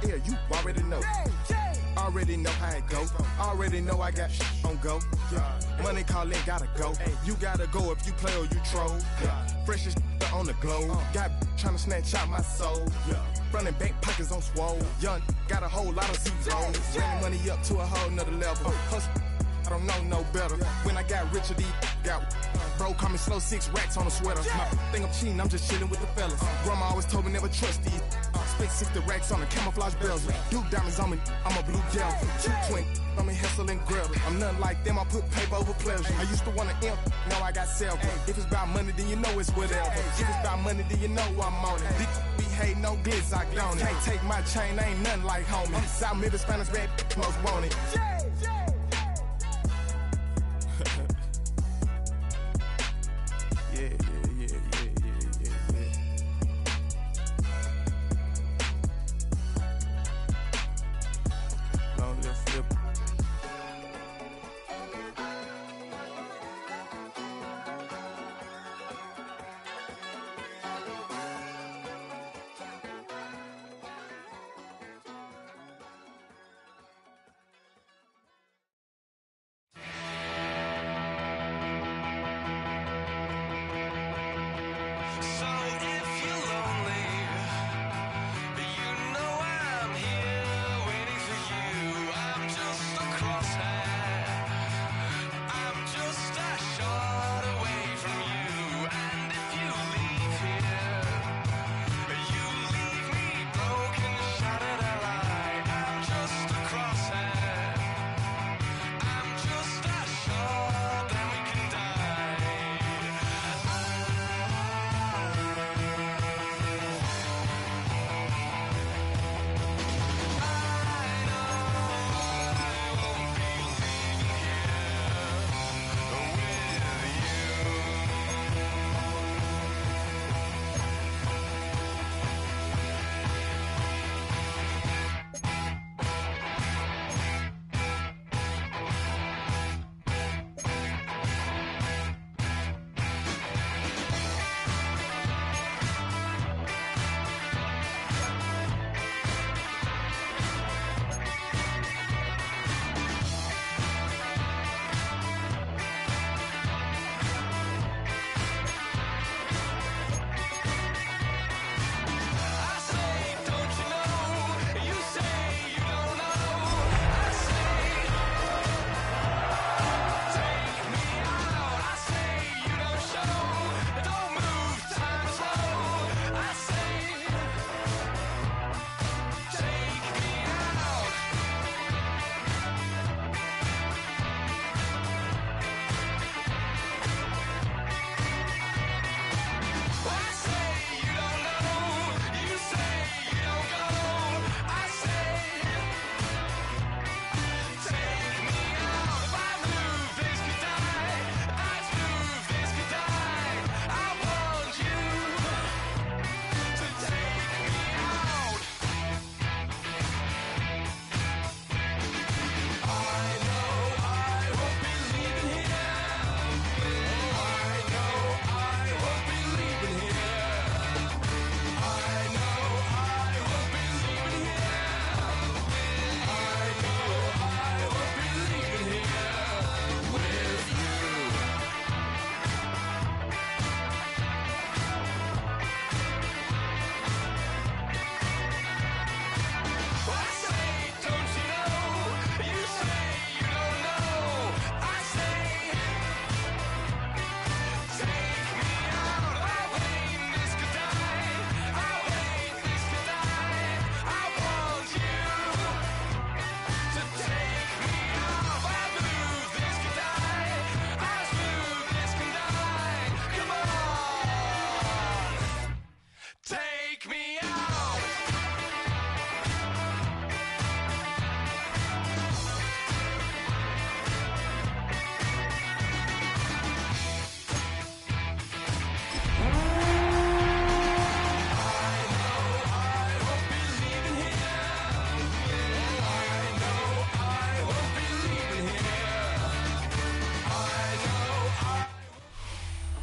ear, you already know. Already know how it go. Already know I got shit on go. Money calling, gotta go. You gotta go if you play or you troll. Freshest on the globe. Got tryna snatch out my soul. Running back pockets on swole. Young, got a whole lot of zeros. Running money up to a whole nother level. Hustle, I don't know no better. When I got richer, these got bro, call me slow, 6 racks on a sweater. My think I'm cheating, I'm just chilling with the fellas. Grandma always told me never trust these. Spent 60 racks on a camouflage bells. Duke diamonds on me, I'm a blue devil. Two twin on me, Hessel and Gretel. I'm nothing like them, I put paper over pleasure. I used to wanna imp, now I got self. If it's about money, then you know it's whatever. If it's about money, then you know I'm on it. These be hating on glitz, I don't it. Can't take my chain, ain't nothing like homie. South Middle Spanish red, most want it.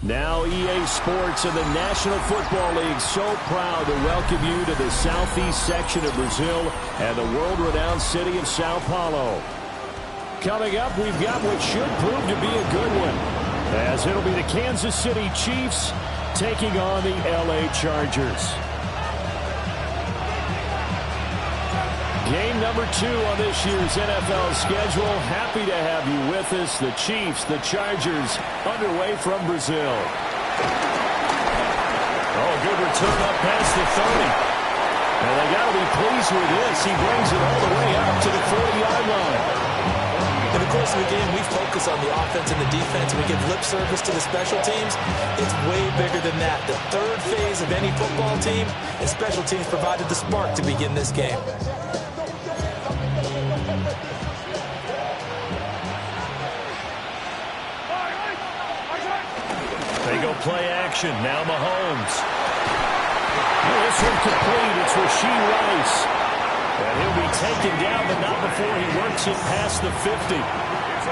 Now EA Sports and the National Football League so proud to welcome you to the southeast section of Brazil and the world-renowned city of Sao Paulo. Coming up, we've got what should prove to be a good one, as it'll be the Kansas City Chiefs taking on the LA Chargers. Game number 2 on this year's NFL schedule. Happy to have you with us. The Chiefs, the Chargers, underway from Brazil. Oh, good return up past the 30. And they got to be pleased with this. He brings it all the way up to the 40-yard line. In the course of the game, we focus on the offense and the defense. We give lip service to the special teams. It's way bigger than that. The third phase of any football team, and special teams provided the spark to begin this game. They go play action. Now Mahomes. This one complete. It's Rashee Rice. And he'll be taken down, but not before he works it past the 50.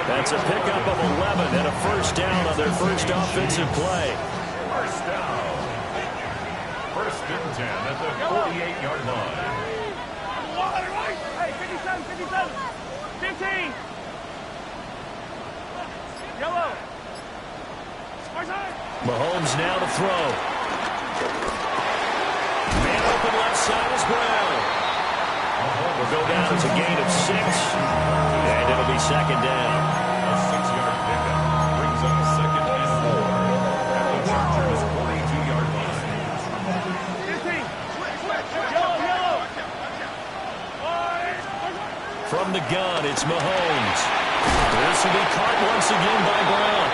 That's a pickup of 11 and a first down on their first offensive play. First down. First and 10 at the 48-yard line. Hey, 57, 15. Yellow. Mahomes now to throw. Man open left side is Brown. Will go down as a gain of 6, and it'll be second down. A 6-yard pickup brings up second and 4 at the Chargers' 42-yard line. 15. Yellow. From the gun, it's Mahomes. This will be caught once again by Brown.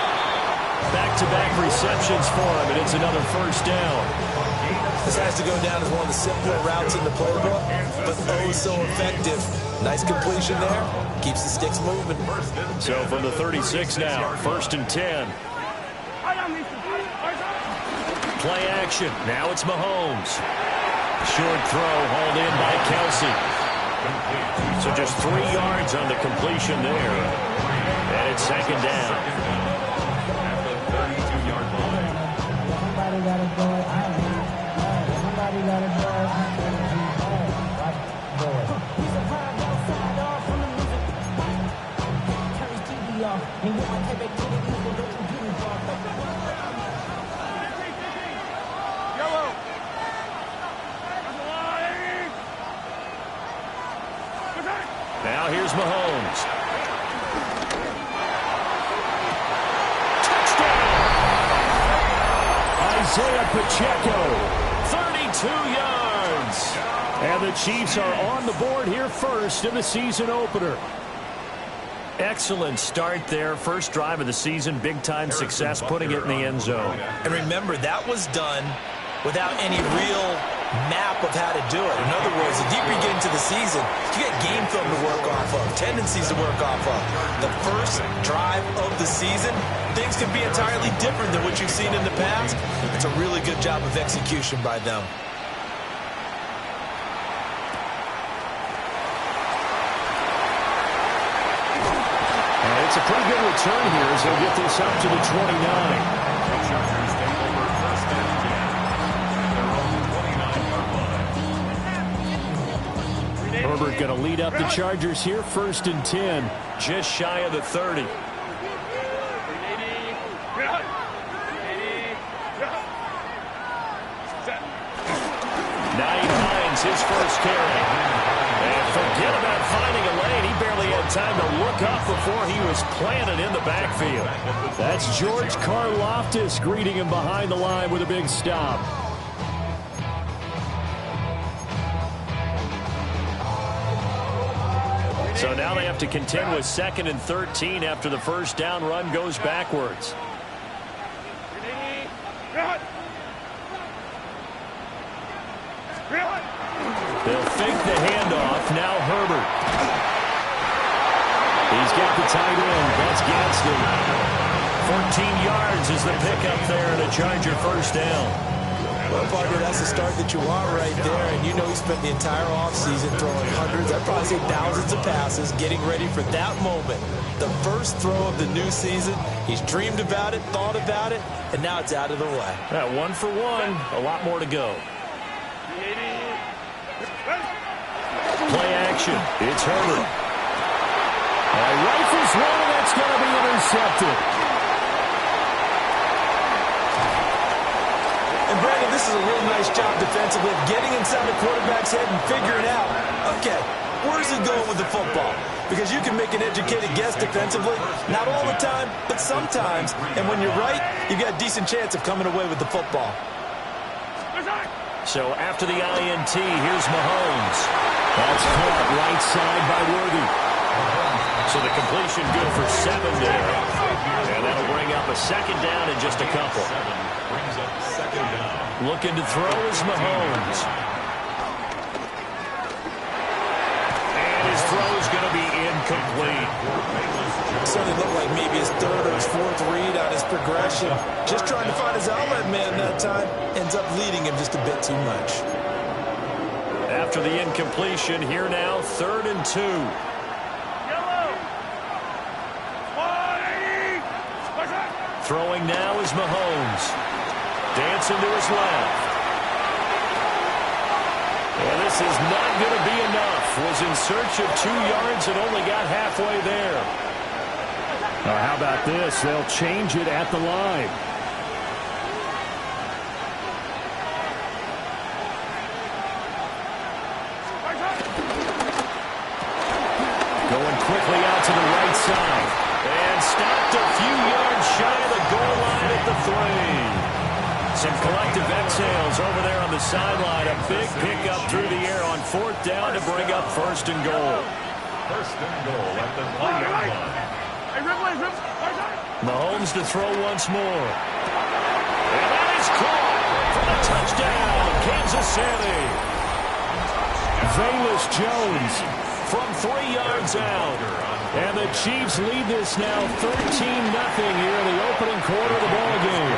Back-to-back receptions for him, and it's another first down. This has to go down as one of the simpler routes in the playbook, but oh so effective. Nice completion there. Keeps the sticks moving. So from the 36 now, first and 10. Play action. Now it's Mahomes. Short throw hauled in by Kelsey. So just 3 yards on the completion there. And it's second down. Now here's Mahomes. Touchdown! Isaiah Pacheco, 32 yards. And the Chiefs are on the board here first in the season opener. Excellent start there. First drive of the season, big-time success, putting it in the end zone. And remember, that was done without any real map of how to do it. In other words, the deeper you get into the season, you get game film to work off of, tendencies to work off of. The first drive of the season, things can be entirely different than what you've seen in the past. It's a really good job of execution by them. And it's a pretty good return here as they'll get this up to the 29. Herbert going to lead up the Chargers here, first and 10, just shy of the 30. 9 Hines, his first carry. And forget about finding a lane. He barely had time to look up before he was planted in the backfield. That's George Karlaftis greeting him behind the line with a big stop. So now they have to contend with 2nd and 13 after the first down run goes backwards. They'll fake the handoff. Now Herbert. He's got the tight end. That's Gadsden. 14 yards is the pickup there and a Charger first down. Well, partner, that's the start that you want right there. And you know he spent the entire offseason throwing hundreds, I'd probably say thousands of passes, getting ready for that moment. The first throw of the new season. He's dreamed about it, thought about it, and now it's out of the way. Yeah, 1 for 1. A lot more to go. Play action. It's Herbert. Rifles one, and that's going to be intercepted. And Brandon, this is a real nice job defensively of getting inside the quarterback's head and figuring out, okay, where's he going with the football? Because you can make an educated guess defensively, not all the time, but sometimes. And when you're right, you've got a decent chance of coming away with the football. So after the INT, here's Mahomes. That's caught right side by Worthy. So the completion good for 7 there. And that'll bring up a second down in just a couple. Brings up second down. Looking to throw is Mahomes. And his throw is going to be incomplete. Certainly looked like maybe his third or his fourth read on his progression. Just trying to find his outlet man that time. Ends up leading him just a bit too much. After the incompletion, here now, 3rd and 2. Throwing now is Mahomes. Dancing to his left. And this is not going to be enough. Was in search of 2 yards and only got halfway there. How about this? They'll change it at the line. Going quickly out to the right side. And stopped a few yards shy of the goal line at the 3. Some collective exhales over there on the sideline. A big pickup through the air on 4th down to bring up 1st and goal. 1st and goal at the 3-yard line. Mahomes to throw once more. And that is caught for the touchdown, Kansas City. Velus Jones from 3 yards out. And the Chiefs lead this now 13-0 here in the opening quarter of the ballgame.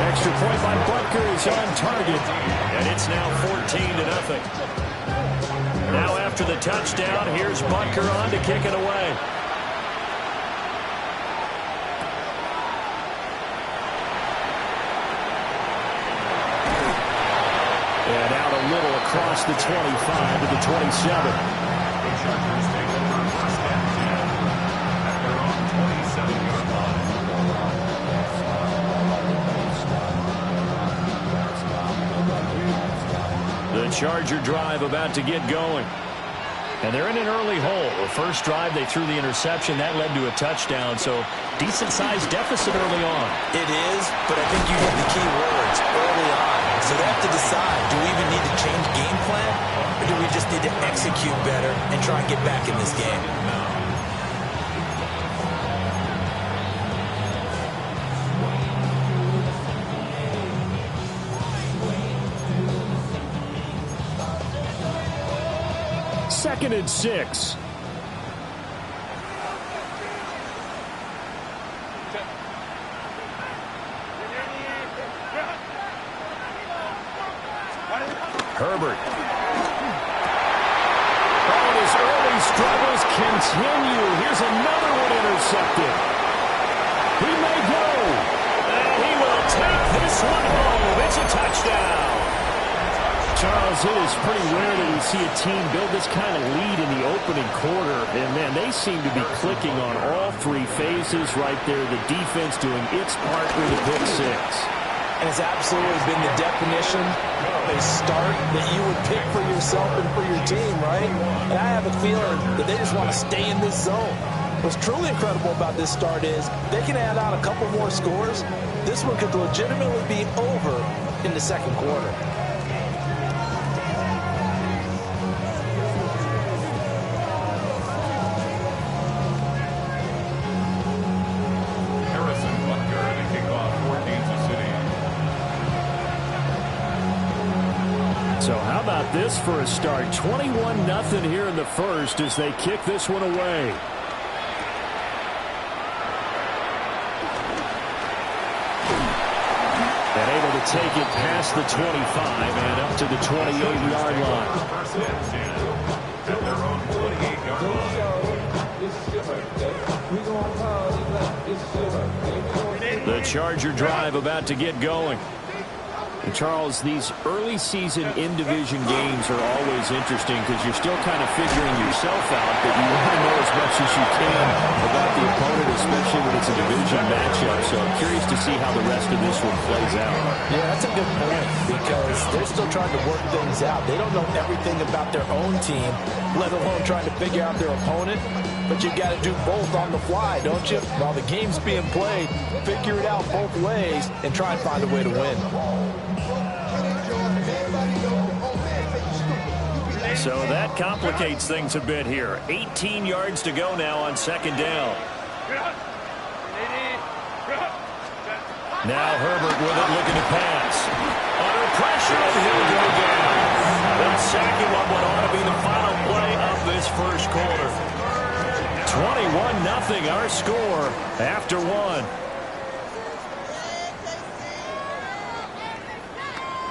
Extra point by Butker is on target. And it's now 14-0. Now after the touchdown, here's Butker on to kick it away. And out a little across the 25 to the 27. The Chargers take over 1st and 10 at their own 27-yard line. The Charger drive about to get going. And they're in an early hole. The first drive, they threw the interception. That led to a touchdown, so decent-sized deficit early on. It is, but I think you hit the key words early on. So they have to decide, do we even need to change game plan, or do we just need to execute better and try and get back in this game? Second and 6. Herbert. Oh, his early struggles continue. Here's another one intercepted. He may go. And he will take this one home. It's a touchdown. Charles, it is pretty rare that we see a team build this kind of lead in the opening quarter. And, man, they seem to be clicking on all 3 phases right there. The defense doing its part with a pick 6. And it's absolutely been the definition of a start that you would pick for yourself and for your team, right? And I have a feeling that they just want to stay in this zone. What's truly incredible about this start is they can add on a couple more scores. This one could legitimately be over in the second quarter. Harrison Butker to kick off for Kansas City. So how about this for a start? 21-0 here in the first as they kick this one away. And able to to take it past the 25 and up to the 28-yard line. First and 10 at their own 28-yard line. The Charger drive about to get going. And Charles, these early season in-division games are always interesting because you're still kind of figuring yourself out, but you want to know as much as you can about the opponent, especially when it's a division matchup. So I'm curious to see how the rest of this one plays out. Yeah, that's a good point because they're still trying to work things out. They don't know everything about their own team, let alone trying to figure out their opponent. But you've got to do both on the fly, don't you? While the game's being played, figure it out both ways and try and find a way to win. So that complicates things a bit here. 18 yards to go now on second down. Now Herbert with it, looking to pass. Under pressure, and he'll go down. They'll sack him on what ought to be the final play of this first quarter. 21-0 our score after one.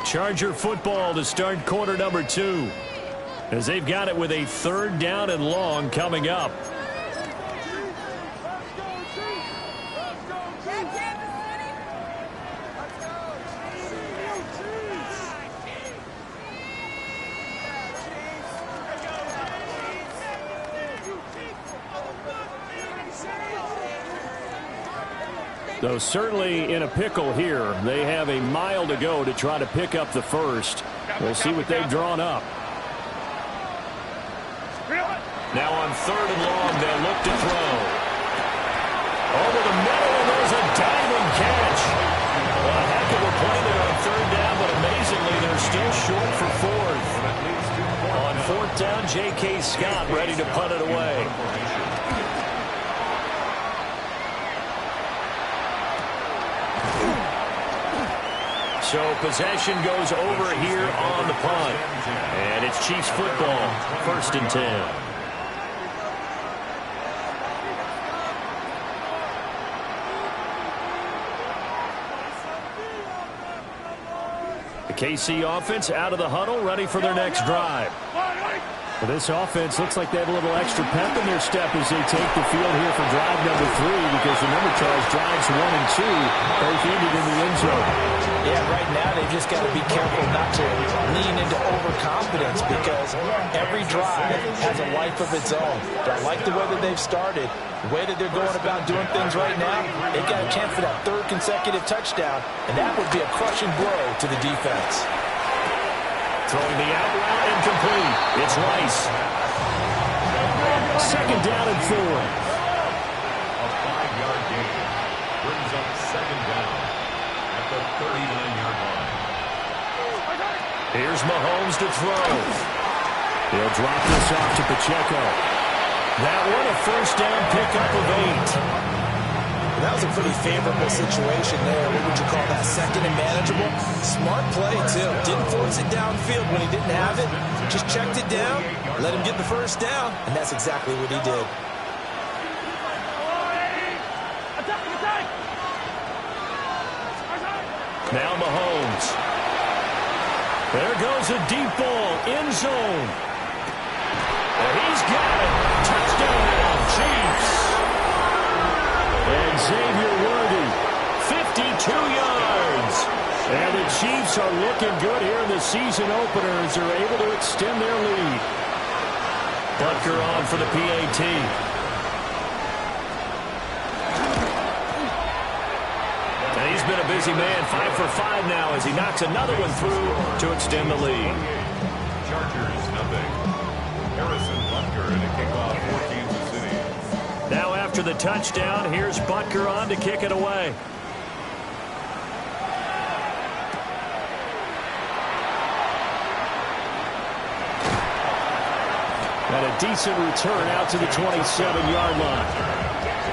Charger football to start quarter number 2. As they've got it with a third down and long coming up. Though certainly in a pickle here. They have a mile to go to try to pick up the first. We'll see what they've drawn up. Now on third and long, they'll look to throw. Over the middle, and there's a diving catch. Well, a heck of a play there on third down, but amazingly, they're still short for fourth. On fourth down, J.K. Scott ready to punt it away. So possession goes over here on the punt. And it's Chiefs football, first and 10. The KC offense out of the huddle, ready for their next drive. Well, this offense looks like they have a little extra pep in their step as they take the field here for drive number 3 because remember, Charles, drives 1 and 2 both ended in the end zone. Yeah, right now they've just got to be careful not to lean into overconfidence because every drive has a life of its own. But I like the way that they've started, the way that they're going about doing things right now. They've got a chance for that third consecutive touchdown, and that would be a crushing blow to the defense. Throwing the out route incomplete. It's Rice. Second down and 4. A 5-yard gain brings up second down at the 39-yard line. Here's Mahomes to throw. He'll drop this off to Pacheco. That one a first down pickup of 8. That was a pretty favorable situation there. What would you call that? Second and manageable? Smart play, too. Didn't force it downfield when he didn't have it. Just checked it down, let him get the first down, and that's exactly what he did. Now Mahomes. There goes a deep ball, end zone. And he's got it. Touchdown, Chiefs. And Xavier Worthy, 52 yards. And the Chiefs are looking good here in the season opener as they're able to extend their lead. Butker on for the PAT. And he's been a busy man, 5 for 5 now as he knocks another one through to extend the lead. Chargers, nothing. Harrison Butker in a kickoff for Kansas City. Now after the touchdown, here's Butker on to kick it away. And a decent return out to the 27-yard line.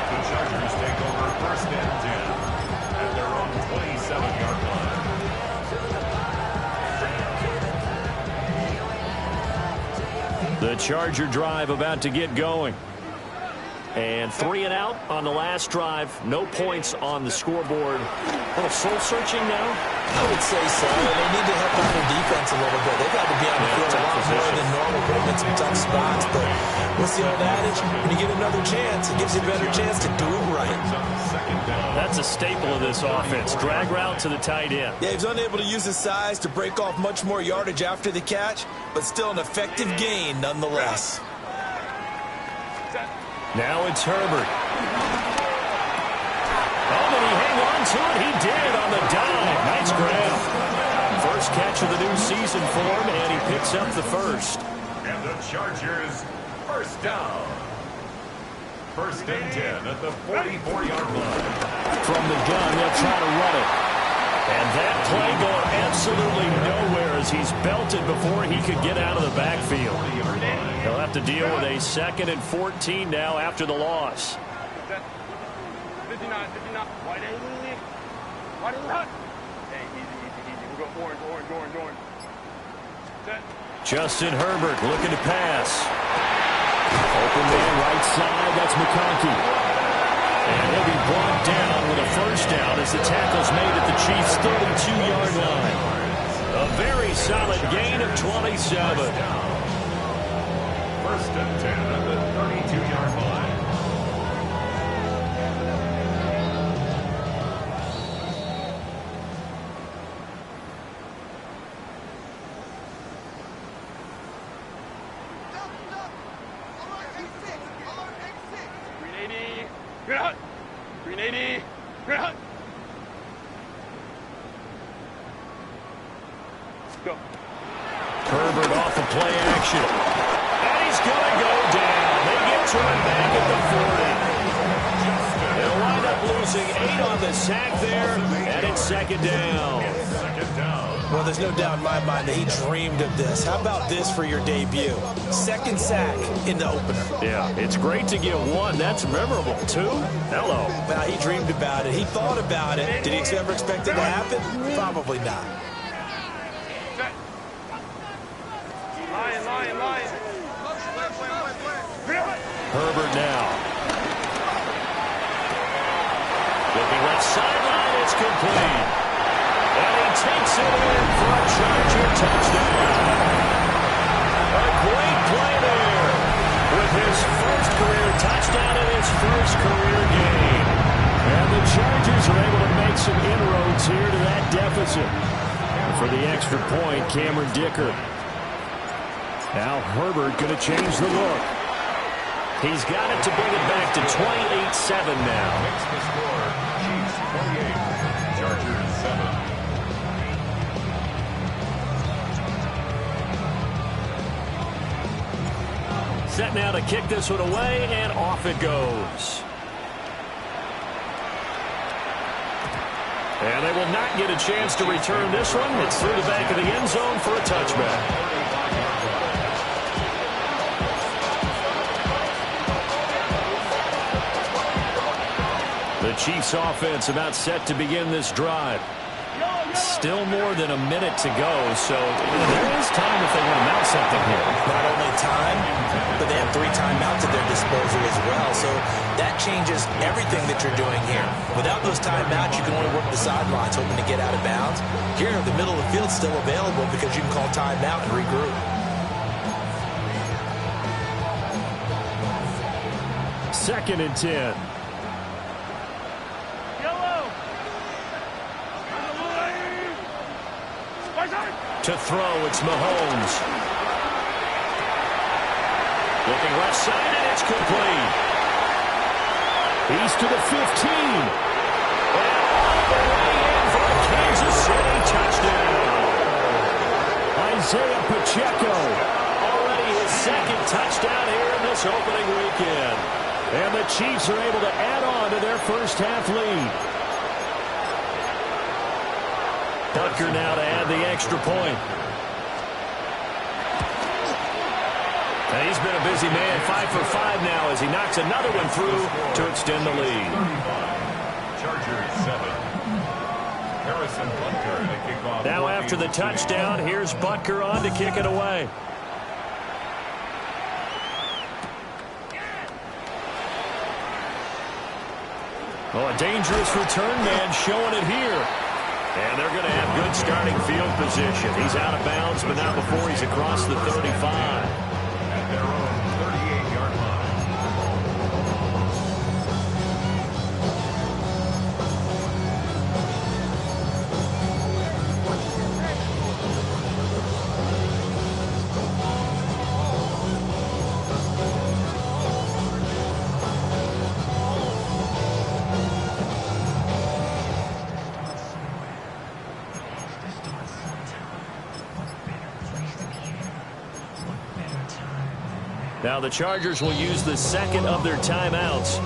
The Chargers take over first and 10 at their own 27-yard line. The Charger drive about to get going. And 3 and out on the last drive. No points on the scoreboard. A little soul-searching now. I would say so. They need to help out their defense a little bit. They've got to be on the field a lot more than normal, put them in some tough spots. But what's the old adage? When you get another chance, it gives you a better chance to do it right. That's a staple of this offense. Drag route to the tight end. Yeah, he's unable to use his size to break off much more yardage after the catch, but still an effective gain nonetheless. Now it's Herbert. Oh, did he hang on to it? He did on the dive. Nice grab. First catch of the new season for him, and he picks up the first. And the Chargers, first down. First and 10 at the 44-yard line. From the gun, they'll try to run it. And that play going absolutely nowhere as he's belted before he could get out of the backfield. He'll have to deal with a 2nd and 14 now after the loss. 59. Why did he not? Hey, easy. We'll go orange. Set. Justin Herbert looking to pass. Open man right side, that's McConkey. And he'll be brought down with a first down as the tackle's made at the Chiefs' 32-yard line. A very solid gain of 27. First and 10 at the 32-yard line. Herbert off the play action. And he's going to go down. They get to him back at the 40. They'll wind up losing 8 on the sack there, and it's 2nd down. Well, there's no doubt in my mind that he dreamed of this. How about this for your debut? 2nd sack in the opener. Yeah, it's great to get 1. That's memorable. 2? Hello. Well, he dreamed about it. He thought about it. Did he ever expect it to happen? Probably not. Lion. Herbert now. Looking left sideline, it's complete. And he takes it in for a Charger touchdown. A great play there with his first career touchdown and his first career game. And the Chargers are able to make some inroads here to that deficit. And for the extra point, Cameron Dicker. Now Herbert going to change the look. He's got it to bring it back to 28-7 now. Makes the score, Chiefs 28, Chargers 7. Set now to kick this one away, and off it goes. And they will not get a chance to return this one. It's through the back of the end zone for a touchback. The Chiefs offense about set to begin this drive. Still more than a minute to go, so there is time if they want to mount something here. Not only time, but they have 3 timeouts at their disposal as well, so that changes everything that you're doing here. Without those timeouts, you can only work the sidelines, hoping to get out of bounds. Here, the middle of the field's still available because you can call timeout and regroup. Second and 10. To throw, it's Mahomes. Looking left side, and it's complete. He's to the 15. And all the way in for a Kansas City touchdown. Isaiah Pacheco, already his 2nd touchdown here in this opening weekend. And the Chiefs are able to add on to their first half lead. Butker now to add the extra point. And he's been a busy man, 5 for 5 now as he knocks another one through to extend the lead. Chargers 7. Harrison Butker to kick off. Now after the touchdown, here's Butker on to kick it away. Oh, a dangerous return man showing it here. And they're going to have good starting field position. He's out of bounds, but not before he's across the 35. At their own 38-yard line. Now the Chargers will use the second of their timeouts.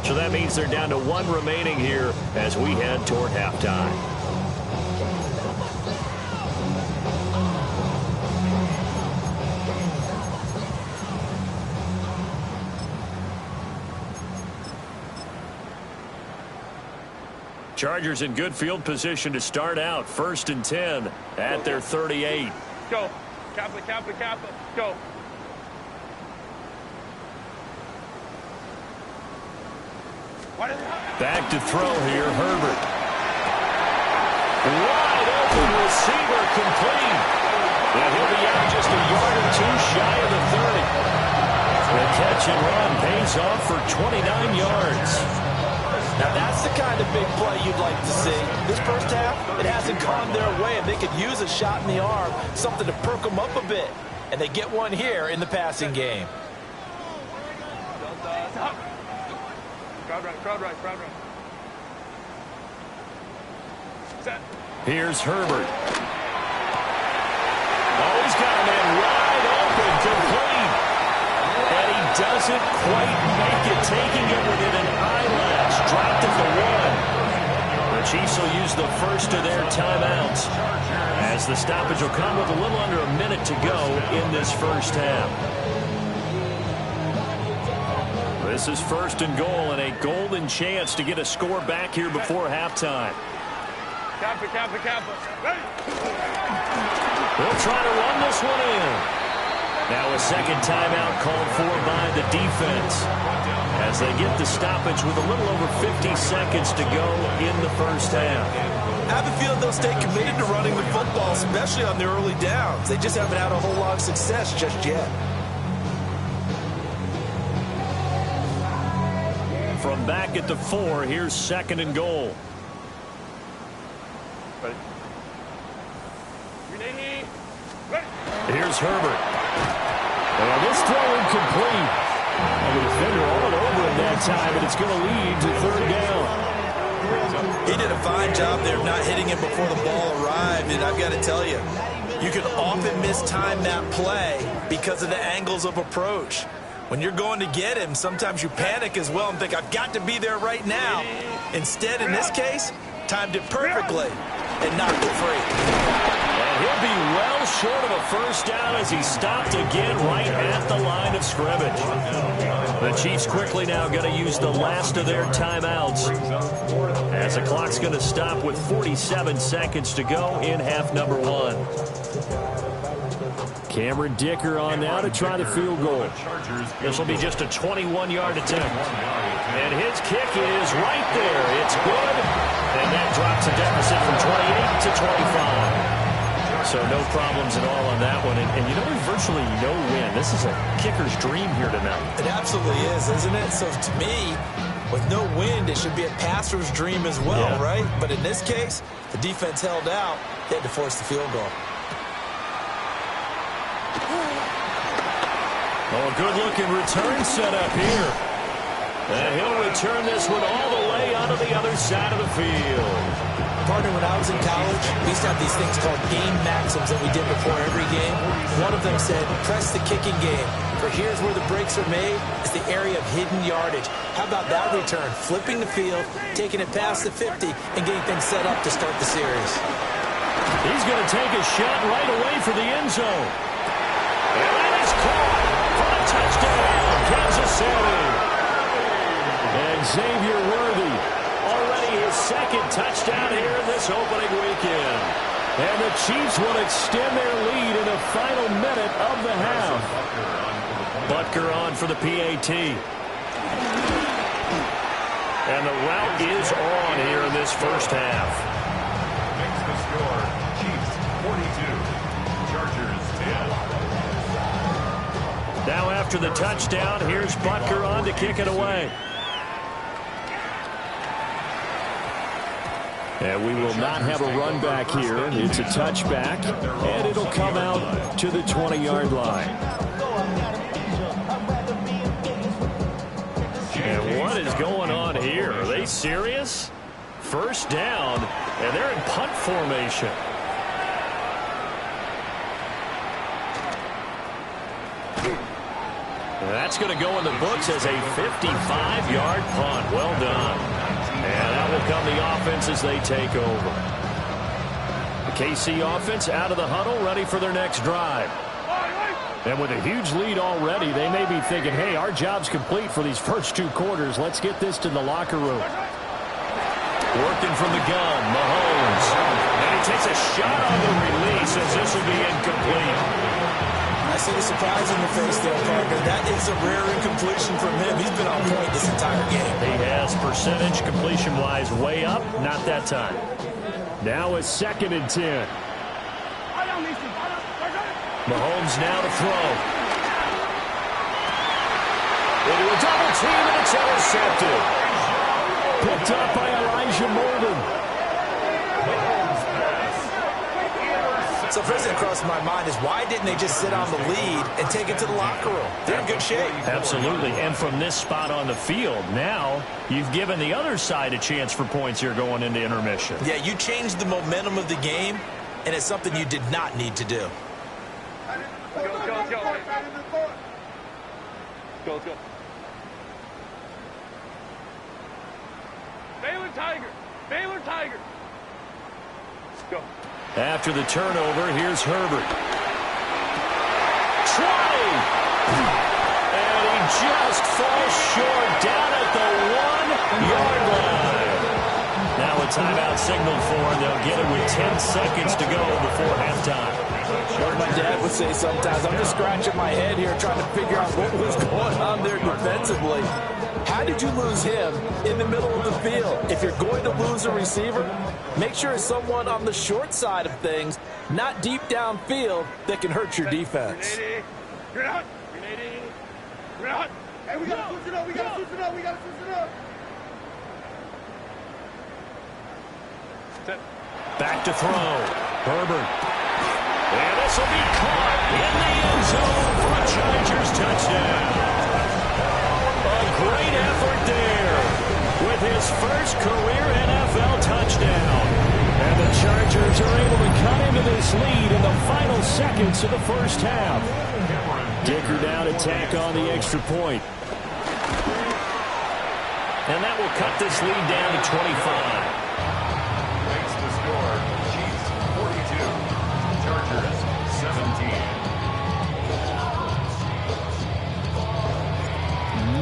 So that means they're down to one remaining here as we head toward halftime. Chargers in good field position to start out. 1st and 10 at their 38. Go. Kappa, Kappa, Kappa. Go. Back to throw here, Herbert. Wide open receiver, complete. And he'll be out just a yard or two shy of the 30. The catch and run pays off for 29 yards. Now that's the kind of big play you'd like to see. This first half, it hasn't gone their way, and they could use a shot in the arm, something to perk them up a bit. And they get one here in the passing game. Crowd right, crowd right, crowd right. Set. Here's Herbert. Oh, he's got a man wide open, complete. And he doesn't quite make it, taking it within an eyelash. Dropped at the 1. The Chiefs will use the first of their timeouts, as the stoppage will come with a little under a minute to go in this first half. This is 1st and goal and a golden chance to get a score back here before halftime. Kappa, Kappa, Kappa. Ready? They'll try to run this one in. Now a second timeout called for by the defense, as they get the stoppage with a little over 50 seconds to go in the first half. I have a feeling they'll stay committed to running the football, especially on their early downs. They just haven't had a whole lot of success just yet. From back at the 4, here's 2nd and goal. Ready? Ready? Here's Herbert. And this throw incomplete. And the defender all over him that time, and it's going to lead to 3rd down. He did a fine job there of not hitting him before the ball arrived, and I've got to tell you, you can often mistime that play because of the angles of approach. When you're going to get him, sometimes you panic as well and think, I've got to be there right now. Instead, in this case, timed it perfectly and knocked it free. And he'll be well short of a first down as he stopped again right at the line of scrimmage. The Chiefs quickly now going to use the last of their timeouts, as the clock's going to stop with 47 seconds to go in half number 1. Cameron Dicker on now to try the field goal. This will be just a 21-yard attempt. And his kick is right there. It's good. And that drops a deficit from 28 to 25. So no problems at all on that one. And you know, there's virtually no win. This is a kicker's dream here tonight. It absolutely is, isn't it? So to me, with no wind, it should be a passer's dream as well, right? But in this case, the defense held out. They had to force the field goal. Oh, a good-looking return set up here. And he'll return this one all the way onto the other side of the field. Partner, when I was in college, we used to have these things called game maxims that we did before every game. One of them said, press the kicking game. For here's where the breaks are made, is the area of hidden yardage. How about that return? Flipping the field, taking it past the 50, and getting things set up to start the series. He's going to take a shot right away for the end zone. And that is caught for a touchdown, Kansas City. And Xavier Worthy, already his second touchdown here in this opening weekend. And the Chiefs will extend their lead in the final minute of the half. Butker on for the PAT. And the route is on here in this first half. Now after the touchdown, here's Butker on to kick it away. And we will not have a run back here. It's a touchback, and it'll come out to the 20-yard line. And what is going on here? Are they serious? First down, and they're in punt formation. And that's going to go in the books as a 55-yard punt. Well done. And that will come the offense as they take over. The KC offense out of the huddle, ready for their next drive. And with a huge lead already, they may be thinking, hey, our job's complete for these first 2 quarters. Let's get this to the locker room. Working from the gun, Mahomes. And he takes a shot on the release as this will be incomplete. I see the surprise in the face there, Parker. That is a rare incompletion from him. He's been on point this entire game. He has percentage completion-wise way up. Not that time. Now it's 2nd and 10. Mahomes now to throw. Into a double team, and it's intercepted. Picked up by Elijah Molden. So the first thing that crossed my mind is why didn't they just sit on the lead and take it to the locker room? They're in good shape. Absolutely. And from this spot on the field, now you've given the other side a chance for points here going into intermission. Yeah, you changed the momentum of the game, and it's something you did not need to do. Let's go. Baylor Tiger. Let's go. After the turnover, here's Herbert. Trying! And he just falls short down at the 1-yard line. Now a timeout signaled for, and they'll get it with 10 seconds to go before halftime. Or my dad would say sometimes, I'm just scratching my head here trying to figure out what was going on there defensively. How did you lose him in the middle of the field? If you're going to lose a receiver, make sure it's someone on the short side of things, not deep downfield, that can hurt your defense. You're out. Hey, we got to switch it up. Back to throw. Herbert. And this will be caught in the end zone for a Chargers touchdown. A great effort there with his first career NFL touchdown. And the Chargers are able to cut into this lead in the final seconds of the first half. Dicker down to tack on the extra point. And that will cut this lead down to 25. Makes the score, Chiefs 42, Chargers 17.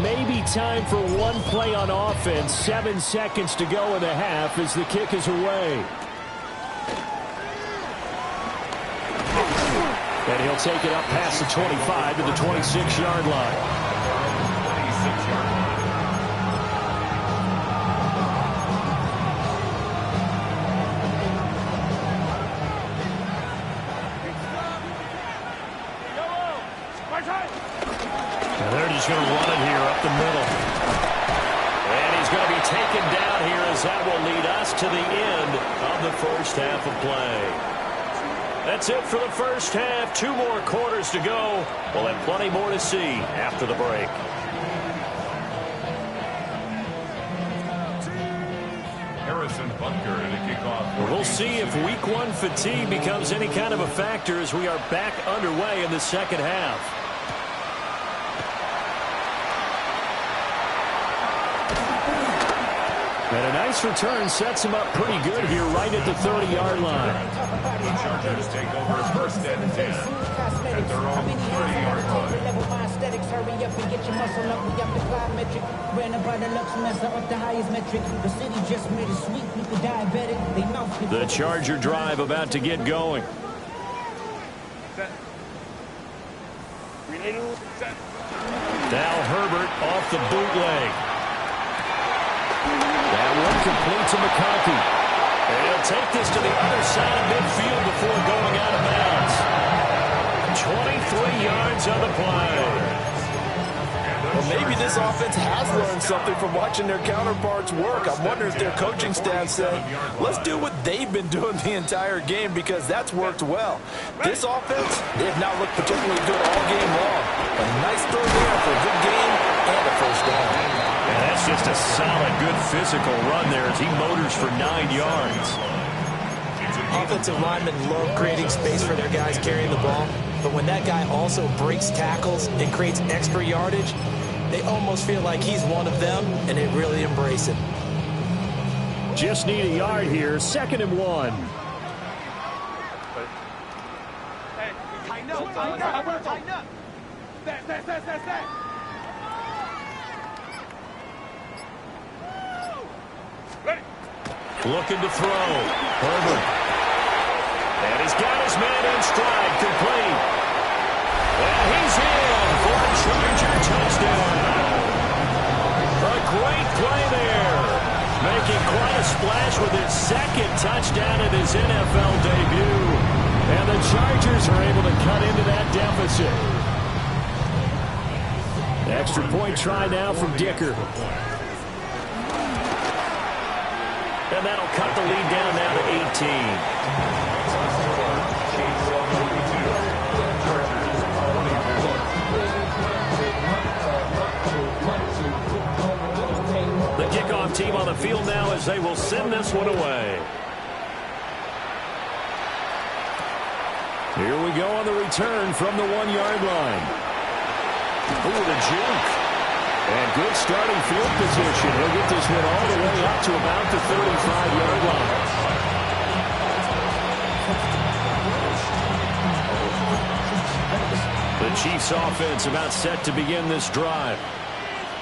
Maybe time for one play on offense. 7 seconds to go in the half as the kick is away. And he'll take it up past the 25 to the 26-yard line. 26-yard line. And they're just going to run it here up the middle. And he's going to be taken down here as that will lead us to the end of the first half of play. That's it for the first half. 2 more quarters to go. We'll have plenty more to see after the break. Harrison Butker to kick off. We'll see if Week 1 fatigue becomes any kind of a factor as we are back underway in the second half. And a nice return sets him up pretty good here right at the 30-yard line. The Chargers take over 1st and 10 at their own 30-yard line. The Charger drive about to get going. Now Herbert off the bootleg. That one complete to McConkey. And he'll take this to the other side of midfield before going out of bounds. 23 yards on the play. maybe this offense has learned something from watching their counterparts work. I'm wondering if their coaching staff said, let's do what they've been doing the entire game, because that's worked well. This offense, they have not looked particularly good all game long. A nice throw there for a good game and a first down. And that's just a solid, good physical run there as he motors for 9 yards. Offensive linemen love creating space for their guys carrying the ball, but when that guy also breaks tackles and creates extra yardage, they almost feel like he's one of them, and they really embrace it. Just need a yard here, 2nd and 1. Hey, tighten up, tighten up, tighten up. Set. Ready. Looking to throw. Herbert. And he's got his man in stride, complete. And he's in for a Charger touchdown. A great play there. Making quite a splash with his 2nd touchdown in his NFL debut. And the Chargers are able to cut into that deficit. Extra point try now from Dicker. And that'll cut the lead down now to 18. The kickoff team on the field now as they will send this one away. Here we go on the return from the 1-yard line. Ooh, the juke. And good starting field position. He'll get this one all the way up to about the 35-yard line. The Chiefs offense about set to begin this drive.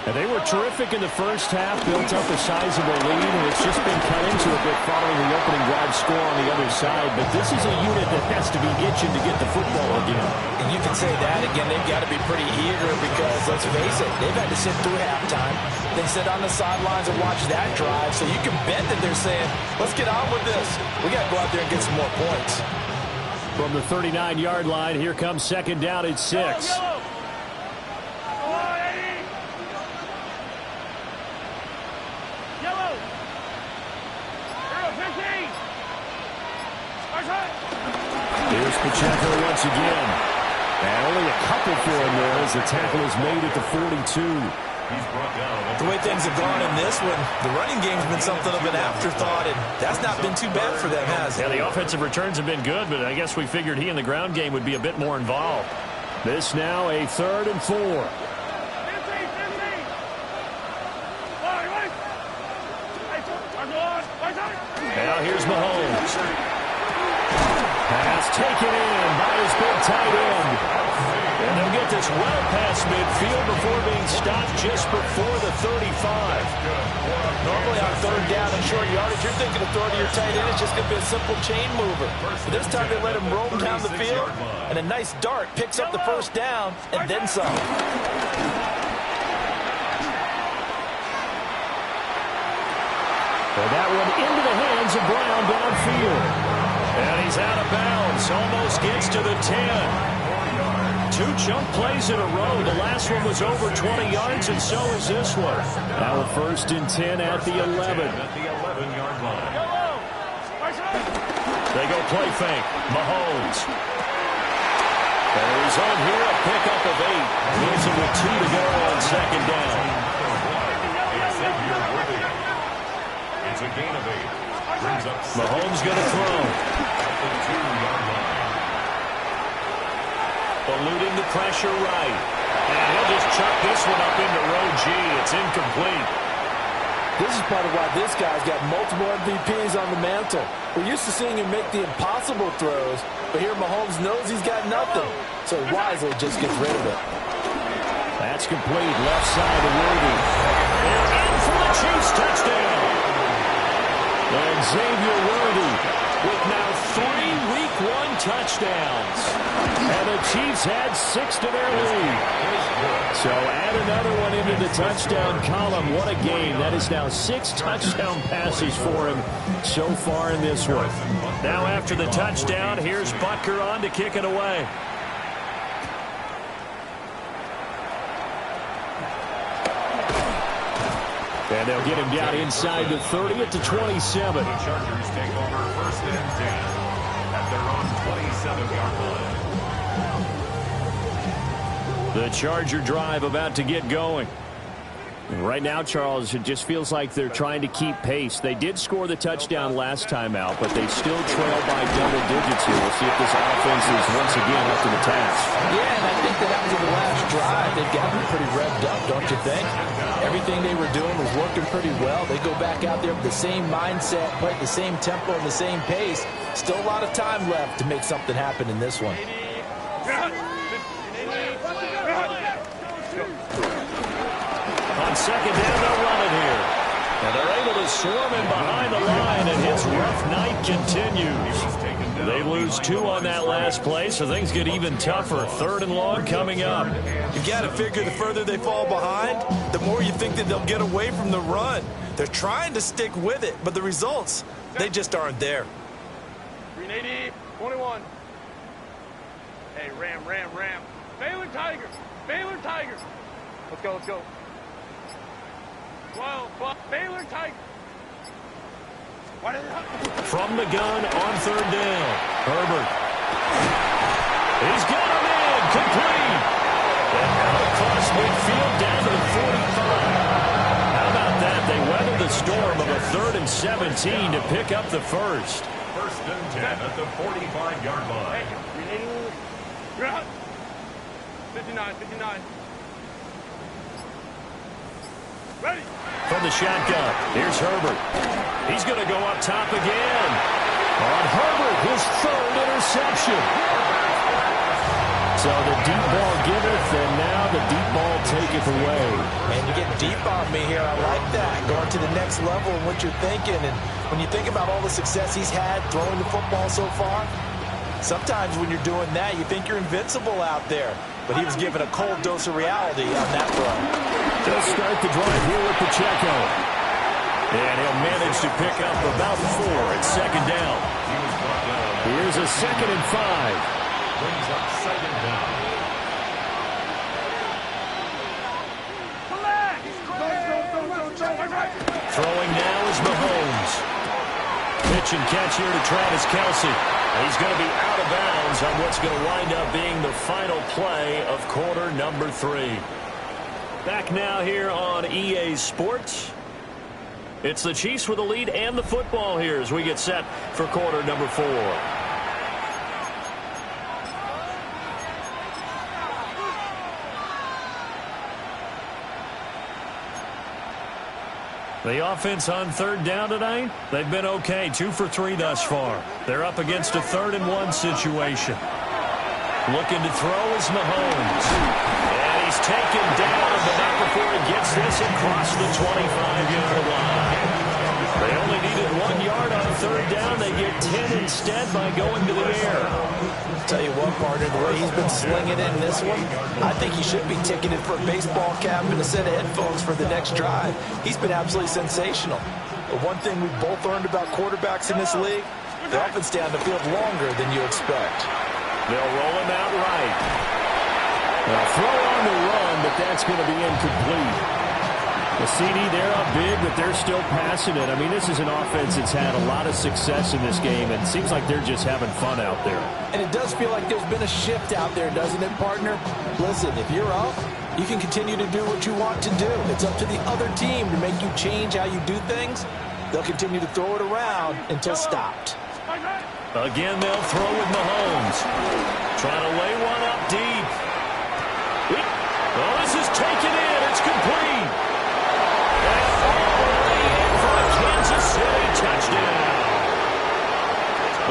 And they were terrific in the first half, built up a sizable lead, and it's just been cut into a bit following the opening drive score on the other side. But this is a unit that has to be itching to get the football again. And you can say that again, they've got to be pretty eager because, let's face it, they've had to sit through halftime. They sit on the sidelines and watch that drive, so you can bet that they're saying, let's get on with this. We got to go out there and get some more points. From the 39-yard line, here comes 2nd down at 6. Here's Pacheco once again. And only a couple for him there as the tackle is made at the 42. The way things have gone in this one, the running game's been something of an afterthought, and that's not been too bad for them, has it? Yeah, the offensive returns have been good, but I guess we figured he in the ground game would be a bit more involved. This now a 3rd and 4. Now here's Mahomes. Pass taken in by his big tight end. And they'll get this well past midfield before being stopped just before the 35. Normally on 3rd down and short yardage, you're thinking of throwing to your tight end. It's just going to be a simple chain mover. But this time they let him roam down the field, and a nice dart picks up the first down and then some. And that one into the hands of Brown downfield. And he's out of bounds. Almost gets to the 10. 2 chunk plays in a row. The last one was over 20 yards, and so is this one. Now a 1st and 10 at the 11. They go play fake. Mahomes. And he's on here, a pickup of 8. Leaves him with 2 to go on 2nd down. It's a gain of 8. Brings up Mahomes going to throw. Eluding the pressure right. And he'll just chuck this one up into row G. It's incomplete. This is part of why this guy's got multiple MVPs on the mantle. We're used to seeing him make the impossible throws, but here Mahomes knows he's got nothing, so wisely just gets rid of it. That's complete. Left side to Worthy. They're in for the Chiefs touchdown. And Xavier Worthy with now 3 Week 1 touchdowns. And the Chiefs had 6 to their lead. So add another one into the touchdown column. What a game. That is now 6 touchdown passes for him so far in this one. Now after the touchdown, here's Butker on to kick it away. And they'll get him down inside the 30 at the 27. The Chargers take over 1st and 10 at their own 27-yard line. The Charger drive about to get going. And right now, Charles, it just feels like they're trying to keep pace. They did score the touchdown last time out, but they still trail by double digits here. We'll see if this offense is once again up to the task. Yeah, and I think that after the last drive, they've gotten pretty revved up, don't you think? Everything they were doing was working pretty well. They go back out there with the same mindset, play at the same tempo and the same pace. Still a lot of time left to make something happen in this one. On second down, they'll run it here. And they're able to swarm him behind the line, and his rough night continues. They lose 2 on that last play, so things get even tougher. 3rd and long coming up. You got to figure the further they fall behind, the more you think that they'll get away from the run. They're trying to stick with it, but the results, they just aren't there. 380, 21. Hey, Ram. Baylor Tigers. Let's go. 12, Baylor Tigers. From the gun on 3rd down. Herbert. He's got him in. Complete. And now across midfield down to the 45. How about that? They weathered the storm of a 3rd and 17 to pick up the first. 1st and 10 at the 45-yard line. 59. Ready. From the shotgun, here's Herbert. He's going to go up top again. On Herbert, his 3rd interception. So the deep ball giveth, and now the deep ball taketh away. Man, you get deep on me here. I like that. Going to the next level and what you're thinking. And when you think about all the success he's had throwing the football so far, sometimes when you're doing that, you think you're invincible out there. But he was given a cold dose of reality on that throw. They'll start the drive here with Pacheco. And he'll manage to pick up about 4 at 2nd down. Here's a 2nd and 5. Brings up 2nd down. Throwing now is Mahomes. Pitch and catch here to Travis Kelce. He's going to be out of bounds on what's going to wind up being the final play of quarter number 3. Back now here on EA Sports. It's the Chiefs with the lead and the football here as we get set for quarter number 4. The offense on 3rd down tonight, they've been okay. 2 for 3 thus far. They're up against a 3rd and 1 situation. Looking to throw is Mahomes. And he's taken down, but not before he gets this across the 25-yard line. They only needed 1 yard on 3rd down. They get 10 instead by going to the air. Tell you what, partner, the way he's been slinging it in this one, I think he should be ticketed for a baseball cap and a set of headphones for the next drive. He's been absolutely sensational. But one thing we've both learned about quarterbacks in this league, they often stay on the field longer than you expect. They'll roll him out right. They'll throw on the run, but that's going to be incomplete. The CD, they're up big, but they're still passing it. I mean, this is an offense that's had a lot of success in this game, and it seems like they're just having fun out there. And it does feel like there's been a shift out there, doesn't it, partner? Listen, if you're up, you can continue to do what you want to do. It's up to the other team to make you change how you do things. They'll continue to throw it around until stopped. Again, they'll throw with Mahomes. Trying to lay one up deep. Oh, this is taken in. It's complete. And all the way in for a Kansas City touchdown.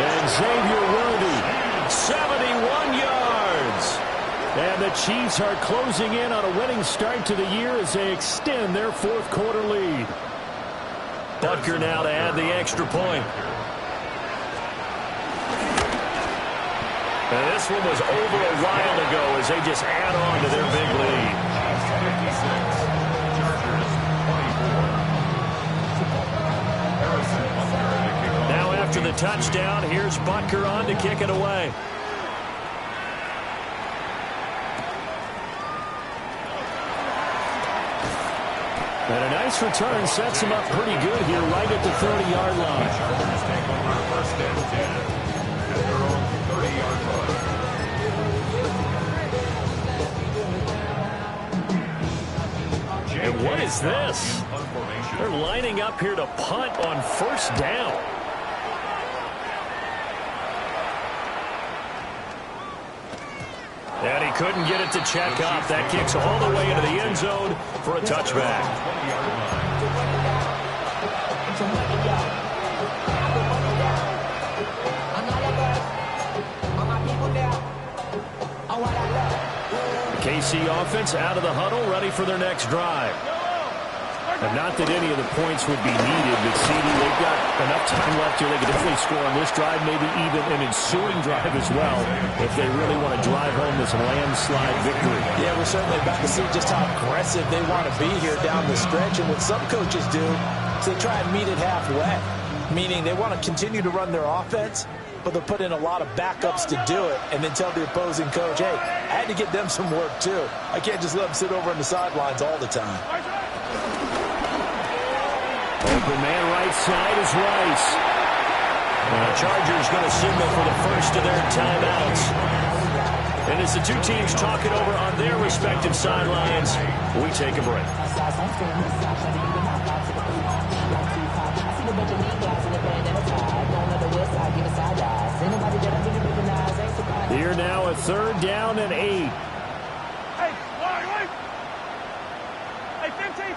And Xavier Worthy, 71 yards. And the Chiefs are closing in on a winning start to the year as they extend their 4th quarter lead. Butker now to add the extra point. And this one was over a while ago as they just add on to their big lead. Now after the touchdown, here's Butker on to kick it away. And a nice return sets him up pretty good here right at the 30-yard line. Chargers take over first and 10 at their own 30-yard line. And what is this? They're lining up here to punt on first down. And he couldn't get it to check up. That kicks all the way into the end zone for a touchback. KC offense out of the huddle, ready for their next drive. And not that any of the points would be needed, but CD, they've got enough time left here. They could definitely score on this drive, maybe even an ensuing drive as well, if they really want to drive home this landslide victory. Yeah, we're certainly about to see just how aggressive they want to be here down the stretch. And what some coaches do is they try and meet it halfway, meaning they want to continue to run their offense, but they'll put in a lot of backups to do it and then tell the opposing coach, hey, I had to get them some work too. I can't just let them sit over on the sidelines all the time. Open man right side is Rice. And the Chargers going to signal for the first of their timeouts. And as the two teams talk it over on their respective sidelines, we take a break. Here now a 3rd down and 8. Hey, wait. Hey, 15.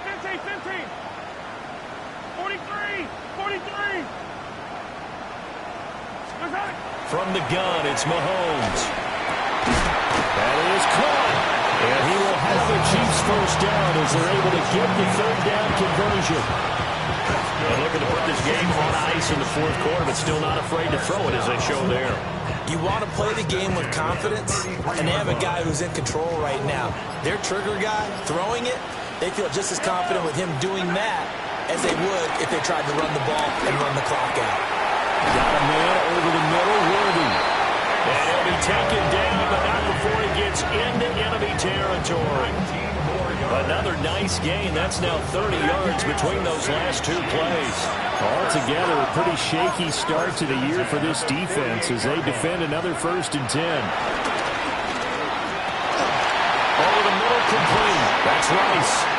43. From the gun, it's Mahomes. That is caught. And he will have the Chiefs first down as they're able to get the 3rd down conversion. And looking to put this game on ice in the 4th quarter, but still not afraid to throw it as they show there. You want to play the game with confidence, and they have a guy who's in control right now. Their trigger guy, throwing it, they feel just as confident with him doing that as they would if they tried to run the ball and run the clock out. Got a man over the middle, Worthy. And he'll be taken down, but not before he gets into enemy territory. Another nice gain. That's now 30 yards between those last 2 plays. Altogether, a pretty shaky start to the year for this defense as they defend another 1st and 10. Over the middle, complete. That's Rice.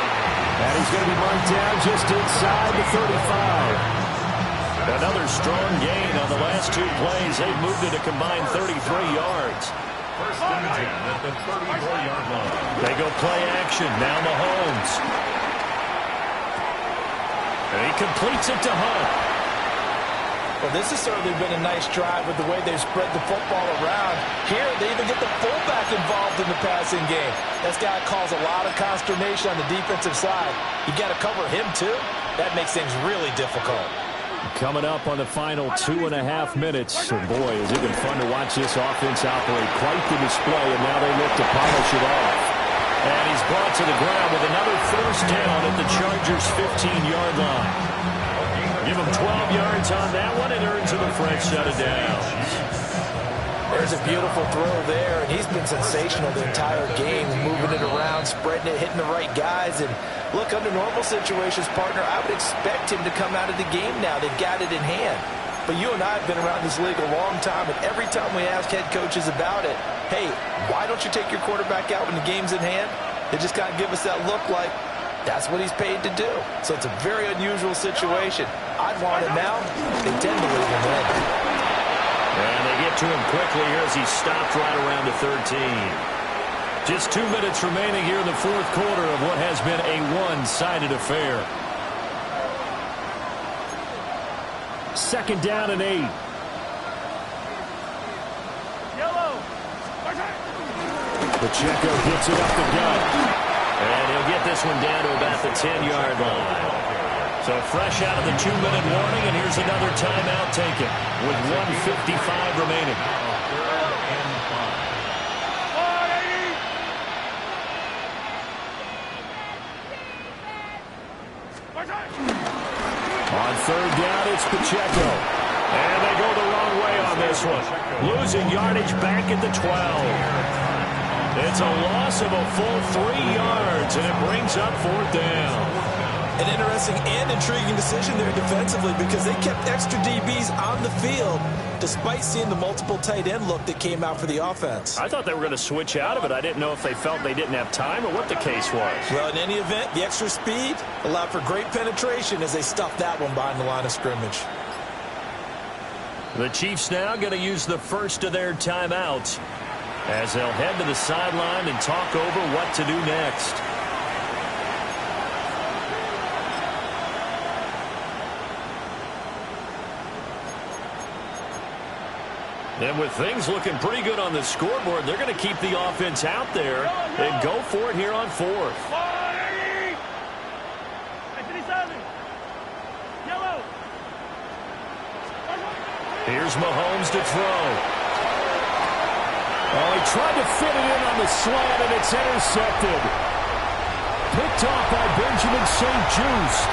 And he's going to be marked down just inside the 35. Another strong gain on the last 2 plays. They've moved it a combined 33 yards. First and 10 at the 34-yard line. They go play action. Now Mahomes. And he completes it to Hunt. Well, this has certainly been a nice drive with the way they've spread the football around. Here, they even get the fullback involved in the passing game. That's got to cause a lot of consternation on the defensive side. You got to cover him, too. That makes things really difficult. Coming up on the final 2.5 minutes. And boy, has it been fun to watch this offense operate. Quite the display, and now they look to polish it off. And he's brought to the ground with another first down at the Chargers' 15-yard line. Give him 12 yards on that one, and earns him a fresh set of downs. There's a beautiful throw there, and he's been sensational the entire game, moving it around, spreading it, hitting the right guys. And look, under normal situations, partner, I would expect him to come out of the game now. They've got it in hand. But you and I have been around this league a long time, and every time we ask head coaches about it, hey, why don't you take your quarterback out when the game's in hand? They just kind of give us that look like that's what he's paid to do. So it's a very unusual situation. I'd want it now. They tend to leave him in. And they get to him quickly here as he stopped right around the 13. Just 2 minutes remaining here in the 4th quarter of what has been a one-sided affair. 2nd down and 8. Pacheco gets it up the gut. And he'll get this one down to about the 10-yard line. So fresh out of the 2-minute warning, and here's another timeout taken with 1:55 remaining. On 3rd down, it's Pacheco. And they go the wrong way on this one. Losing yardage back at the 12. It's a loss of a full 3 yards, and it brings up 4th down. An interesting and intriguing decision there defensively because they kept extra DBs on the field despite seeing the multiple tight end look that came out for the offense. I thought they were going to switch out of it. I didn't know if they felt they didn't have time or what the case was. Well, in any event, the extra speed allowed for great penetration as they stuffed that one behind the line of scrimmage. The Chiefs now going to use the first of their timeouts as they'll head to the sideline and talk over what to do next. And with things looking pretty good on the scoreboard, they're going to keep the offense out there and go for it here on fourth. Here's Mahomes to throw. Oh, he tried to fit it in on the slant, and it's intercepted. Picked off by Benjamin St-Juste.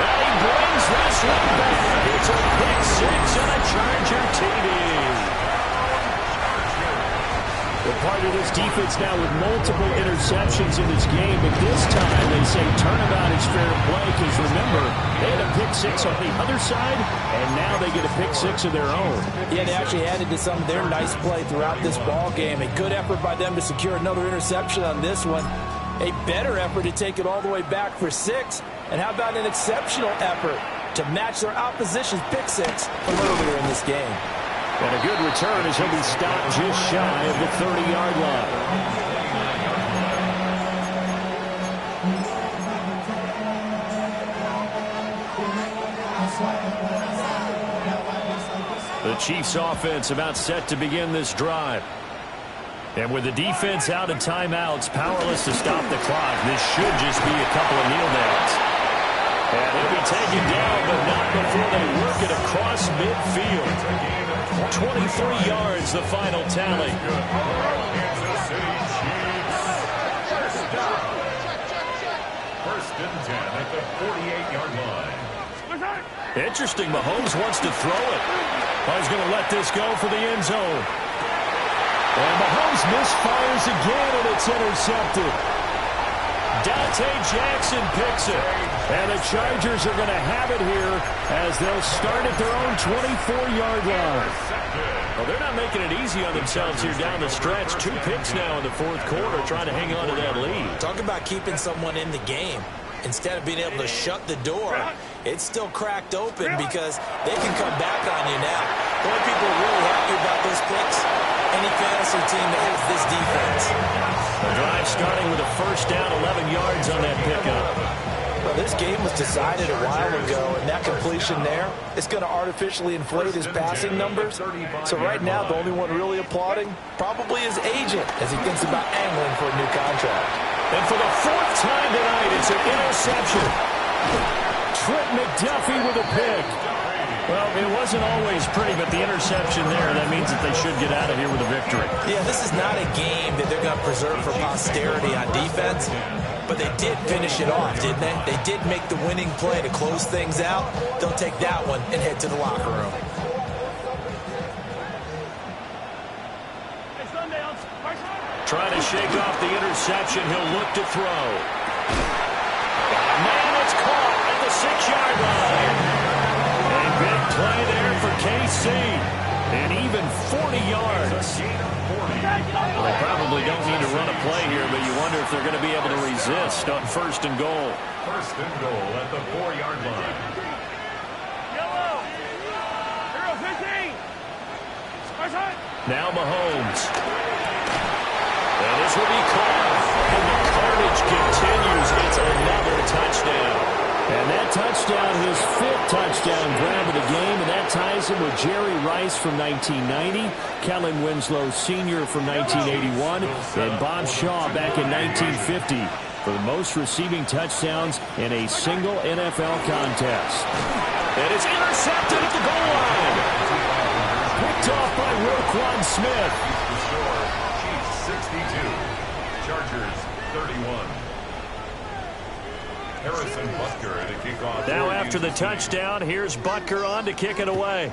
And he brings this one back. It's a pick six and a Charger TD. The part of this defense now with multiple interceptions in this game, but this time they say turnabout is fair to play because remember, they had a pick six on the other side, and now they get a pick six of their own. Yeah, they actually added to some of their nice play throughout this ball game. A good effort by them to secure another interception on this one. A better effort to take it all the way back for six. And how about an exceptional effort to match their opposition's pick six from earlier in this game. And a good return as he'll be stopped just shy of the 30-yard line. The Chiefs offense about set to begin this drive. And with the defense out of timeouts, powerless to stop the clock, this should just be a couple of kneel downs. And he'll be taken down, but not before they work it across midfield. 23 yards, the final tally. Kansas City Chiefs. First and 10 at the 48-yard line. Interesting, Mahomes wants to throw it. He's going to let this go for the end zone. And Mahomes misfires again, and it's intercepted. Dante Jackson picks it. And the Chargers are going to have it here as they'll start at their own 24-yard line. Well, they're not making it easy on themselves here down the stretch. 2 picks now in the fourth quarter trying to hang on to that lead. Talk about keeping someone in the game. Instead of being able to shut the door, it's still cracked open because they can come back on you now. The only people really happy about those picks, any fantasy team that has this defense. The drive starting with a first down, 11 yards on that pickup. Well, this game was decided a while ago, and that completion there is going to artificially inflate his passing numbers. So right now, the only one really applauding probably his agent as he thinks about angling for a new contract. And for the 4th time tonight, it's an interception. Trent McDuffie with a pick. Well, it wasn't always pretty, but the interception there, that means that they should get out of here with a victory. Yeah, this is not a game that they're going to preserve for posterity on defense, but they did finish it off, didn't they? They did make the winning play to close things out. They'll take that one and head to the locker room. Trying to shake off the interception. He'll look to throw. Man, it's caught at the 6-yard line. A big play there for KC. And even 40 yards. Well, they probably don't need to run a play here, but you wonder if they're going to be able to resist on 1st and goal. 1st and goal at the 4-yard line. Now Mahomes. And this will be caught. And the carnage continues. It's another touchdown. And that touchdown, his 5th touchdown grab of the game, and that ties him with Jerry Rice from 1990, Kellen Winslow Sr. from 1981, and Bob Shaw back in 1950 for the most receiving touchdowns in a single NFL contest. And it's intercepted at the goal line. Picked off by Roquan Smith. The score, Chiefs 62, Chargers 31. Harrison Butker to kick off. Now after the touchdown, here's Butker on to kick it away.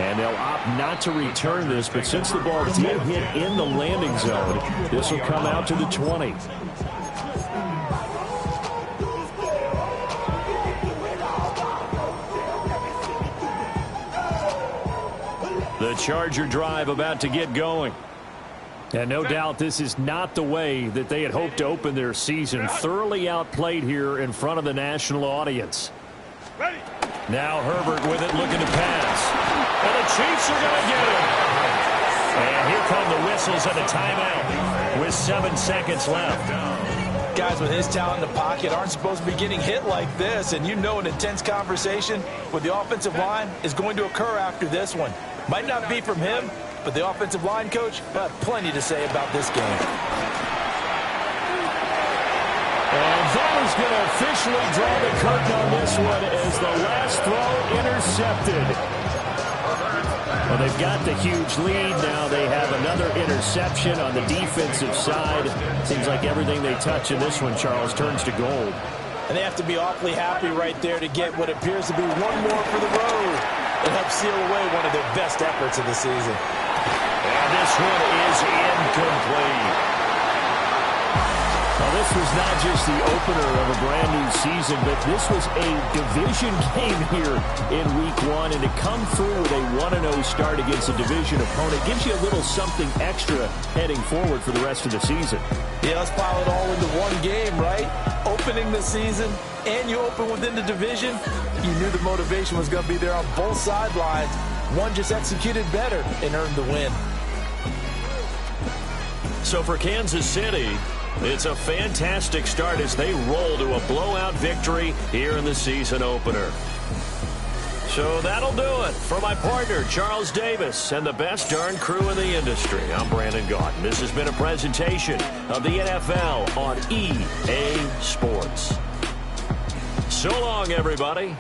And they'll opt not to return this, but since the ball did hit in the landing zone, this will come out to the 20. The Charger drive about to get going. And no doubt this is not the way that they had hoped to open their season. Thoroughly outplayed here in front of the national audience. Now Herbert with it, looking to pass. And the Chiefs are going to get it. And here come the whistles and a timeout with 7 seconds left. Guys with his talent in the pocket aren't supposed to be getting hit like this. And you know an intense conversation with the offensive line is going to occur after this one. Might not be from him, but the offensive line coach will have plenty to say about this game. And that is going to officially draw the curtain on this one as the last throw intercepted. Well, they've got the huge lead. Now they have another interception on the defensive side. Seems like everything they touch in this one, Charles, turns to gold. And they have to be awfully happy right there to get what appears to be one more for the road. It helps seal away one of their best efforts of the season. And this one is incomplete. Well, this was not just the opener of a brand new season, but this was a division game here in week 1. And to come through with a 1-0 start against a division opponent gives you a little something extra heading forward for the rest of the season. Yeah, let's pile it all into one game, right? Opening the season, and you open within the division. You knew the motivation was going to be there on both sidelines. One just executed better and earned the win. So for Kansas City, it's a fantastic start as they roll to a blowout victory here in the season opener. So that'll do it for my partner, Charles Davis, and the best darn crew in the industry. I'm Brandon Gaudin. This has been a presentation of the NFL on EA Sports. So long, everybody.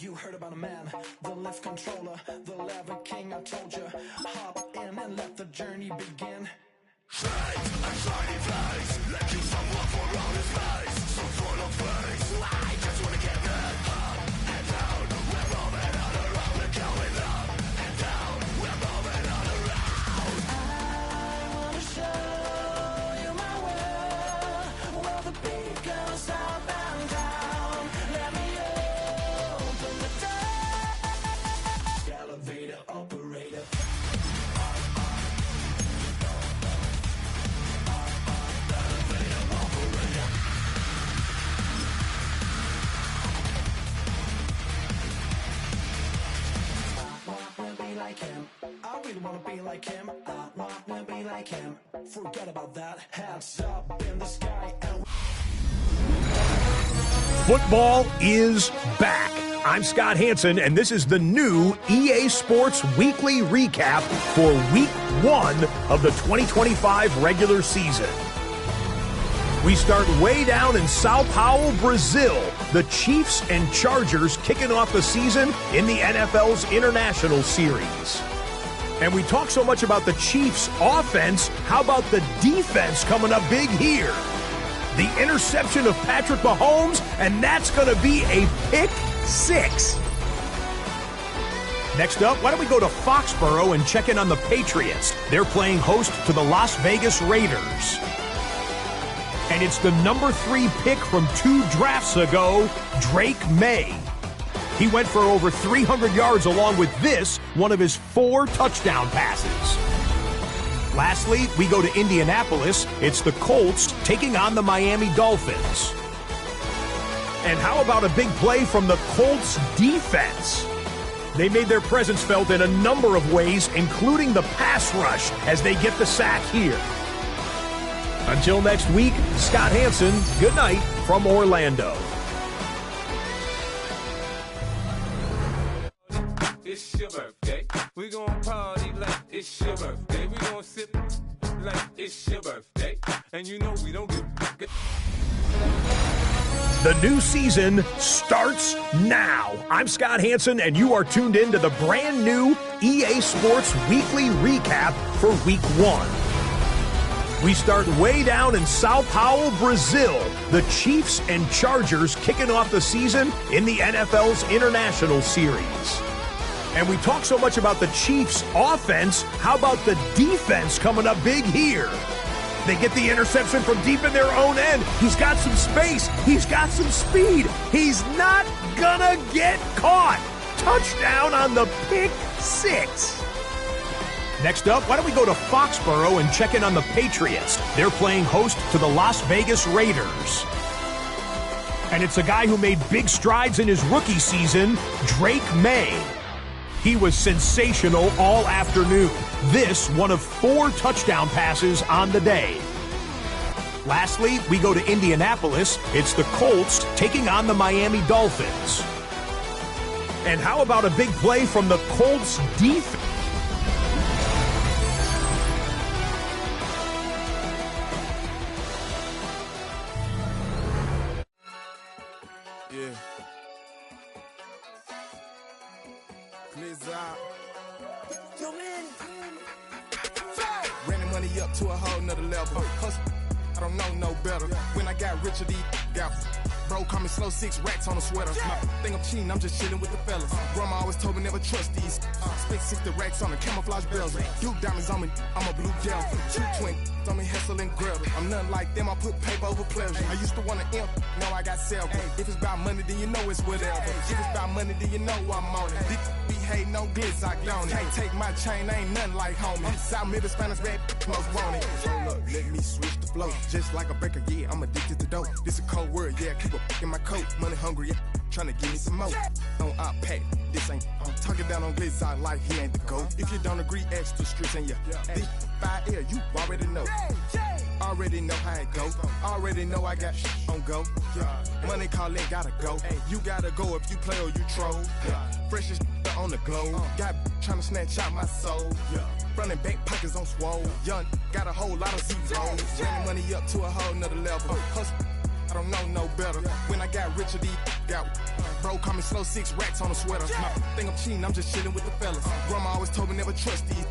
You heard about a man, the lift controller, the lever king, I told you. Hop in and let the journey begin. Straight and shiny face, let you suffer for all his face. So full of face, I just wanna get that up and down. We're moving on around, we're going up and down. We're moving on around. I wanna show you my world, where the beat goes up and down. Let me open the door. Elevator operator. Like him. I really wanna be like him. I wanna be like him. Forget about that. Hands up in the sky. Football is back. I'm Scott Hansen, and this is the new EA Sports Weekly Recap for Week 1 of the 2025 regular season. We start way down in Sao Paulo, Brazil. The Chiefs and Chargers kicking off the season in the NFL's International Series. And we talk so much about the Chiefs' offense. How about the defense coming up big here? The interception of Patrick Mahomes, and that's going to be a pick six. Next up, why don't we go to Foxborough and check in on the Patriots? They're playing host to the Las Vegas Raiders. And it's the number 3 pick from 2 drafts ago, Drake May. He went for over 300 yards along with this, one of his 4 touchdown passes. Lastly, we go to Indianapolis. It's the Colts taking on the Miami Dolphins. And how about a big play from the Colts defense? They made their presence felt in a number of ways, including the pass rush, as they get the sack here. Until next week, Scott Hansen, good night from Orlando. It's your birthday. We gon' party like it's your birthday. We gon' sip like it's your birthday. And you know we don't get... The new season starts now. I'm Scott Hansen, and you are tuned in to the brand new EA Sports Weekly Recap for Week 1. We start way down in Sao Paulo, Brazil. The Chiefs and Chargers kicking off the season in the NFL's International Series. And we talk so much about the Chiefs' offense. How about the defense coming up big here? They get the interception from deep in their own end. He's got some space. He's got some speed. He's not gonna get caught. Touchdown on the pick six. Next up, why don't we go to Foxborough and check in on the Patriots? They're playing host to the Las Vegas Raiders. And it's a guy who made big strides in his rookie season, Drake May. He was sensational all afternoon. This, one of 4 touchdown passes on the day. Lastly, we go to Indianapolis. It's the Colts taking on the Miami Dolphins. And how about a big play from the Colts defense? Running money up to a whole nother level. Hustle, I don't know no better. When I got rich, these got bro call me slow, 6 racks on a sweater. My thing I'm cheating, I'm just chilling with the fellas. Grandma always told me never trust these. Spent 60 racks on the camouflage bells. Blue diamonds on me, I'm a blue gel. 2 twin on me, Hessel and Grub. I'm nothing like them, I put paper over pleasure. I used to want to imp, now I got several. If it's about money, then you know it's whatever. If it's about money, then you know I'm on it. Be hate no glitz, I gone it. Can't take my chain, ain't nothing like homie. South Middle Spanish red, most want it. Hold up, let me switch the flow. Just like a breaker, yeah, I'm addicted to dope. This a cold word, yeah, keep a in my coat. Money hungry, yeah, tryna give me some more. On op pack, this ain't. I'm talking down on glitz, I like he ain't the GOAT. If you don't agree, ask the streets and yeah. This 5 air, you already know. Already know how it go. Already know I got on go. Money calling, gotta go. You gotta go if you play or you troll. Freshest on the globe. Got tryna snatch out my soul. Running back pockets on swole. Young, got a whole lot of zeros. Running money up to a whole nother level. Hustle, I don't know no better. When I got richer, these got bro, call me slow, 6 racks on a sweater. My think I'm cheating, I'm just chilling with the fellas. Grandma always told me never trust these.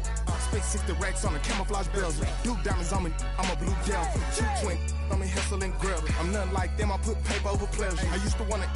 Spent 60 racks on a camouflage bells. Duke diamonds on me, I'm a blue devil. 2 twin, on me hustle and grub. I'm nothing like them, I put paper over pleasure. I used to wanna